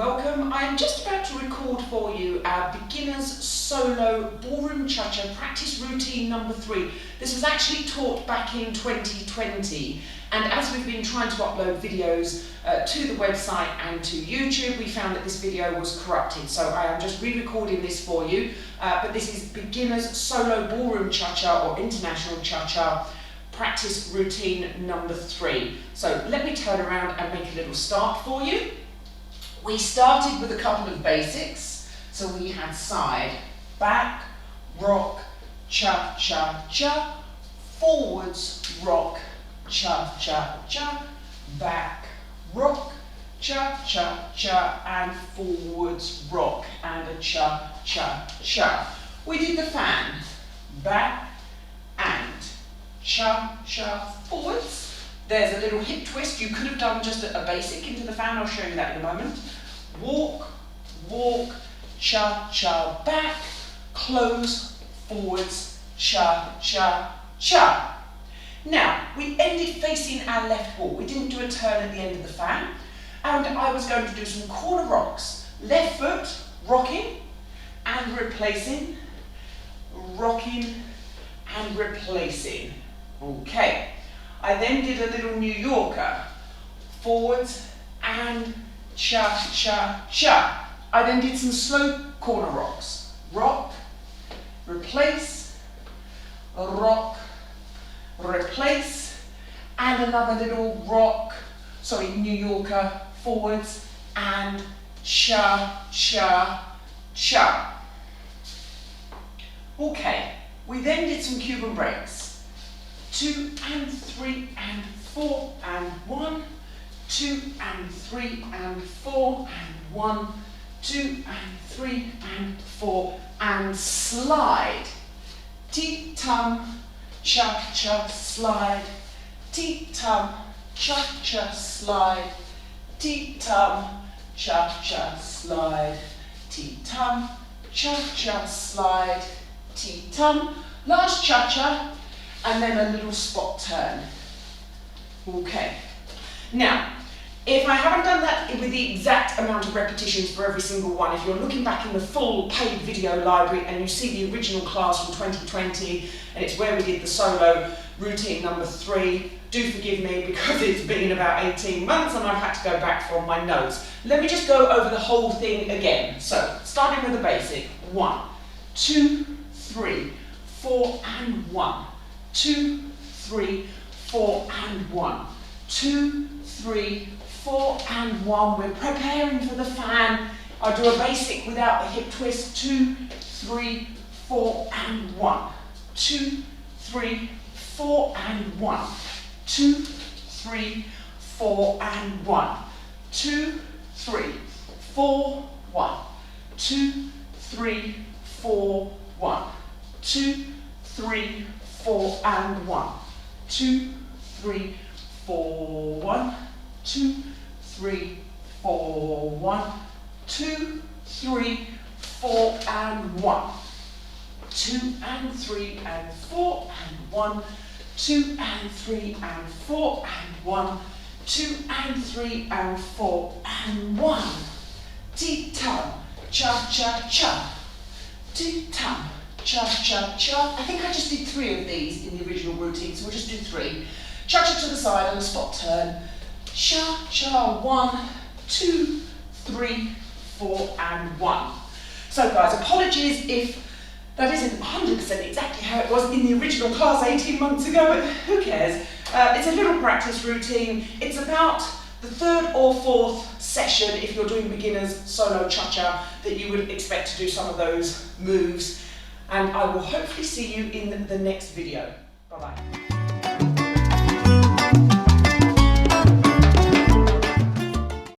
welcome. I'm just about to record for you our beginner's solo ballroom cha-cha practice routine number 3. This was actually taught back in 2020, and as we've been trying to upload videos to the website and to YouTube, we found that this video was corrupted. So I am just re-recording this for you, but this is beginner's solo ballroom cha-cha or international cha-cha practice routine number 3. So let me turn around and make a little start for you. We started with a couple of basics. So we had side, back, rock, cha, cha, cha, forwards, rock, cha, cha, cha, back, rock, cha, cha, cha, and forwards, rock, and a cha, cha, cha. We did the fan, back, and cha, cha, forwards. There's a little hip twist. You could have done just a basic into the fan. I'll show you that in a moment. Walk, walk, cha, cha, back, close, forwards, cha, cha, cha. Now, we ended facing our left wall. We didn't do a turn at the end of the fan. And I was going to do some corner rocks. Left foot, rocking and replacing, rocking and replacing. Okay. I then did a little New Yorker, forwards and cha, cha, cha. I then did some slow corner rocks. Rock, replace, rock, replace, and another little rock, New Yorker, forwards and cha, cha, cha. Okay, we then did some Cuban breaks. 2 and 3 and 4 and 1, 2 and 3 and 4 and 1, 2 and 3 and 4 and slide. Ti-tum, cha-cha, slide. Ti-tum, cha-cha, slide. Ti-tum, cha-cha, slide. Ti-tum, cha-cha, slide. Ti-tum, last cha-cha, and then a little spot turn. Okay. Now, if I haven't done that with the exact amount of repetitions for every single one, if you're looking back in the full paid video library and you see the original class from 2020, and it's where we did the solo routine number 3, do forgive me because it's been about 18 months and I've had to go back from my notes. Let me just go over the whole thing again. So, starting with the basic. 1, 2, 3, 4 and 1. 2, 3, 4 and 1. 2, 3, 4 and 1. We're preparing for the fan. I do a basic without the hip twist. 2, 3, 4 and 1. 2, 3, 4 and 1. 2, 3, 4 and 1. 2, 3, 4, 1. 2, 3, 4, 1. 2, 3, 4 and 1. 2, 3, 4, 1. 2, 3, 4, 1. 2, 3, 4 and 1. 2 and 3 and 4 and 1. 2 and 3 and 4 and 1. 2 and 3 and 4 and 1. Ti-tum, cha-cha-cha. Ti-tum, cha-cha-cha. I think I just did 3 of these in the original routine, so we'll just do 3. Cha-cha to the side and a spot turn. Cha-cha, 1, 2, 3, 4 and 1. So guys, apologies if that isn't 100% exactly how it was in the original class 18 months ago, but who cares? It's a little practice routine. It's about the 3rd or 4th session, if you're doing beginners solo cha-cha, that you would expect to do some of those moves. And I will hopefully see you in the next video. Bye-bye.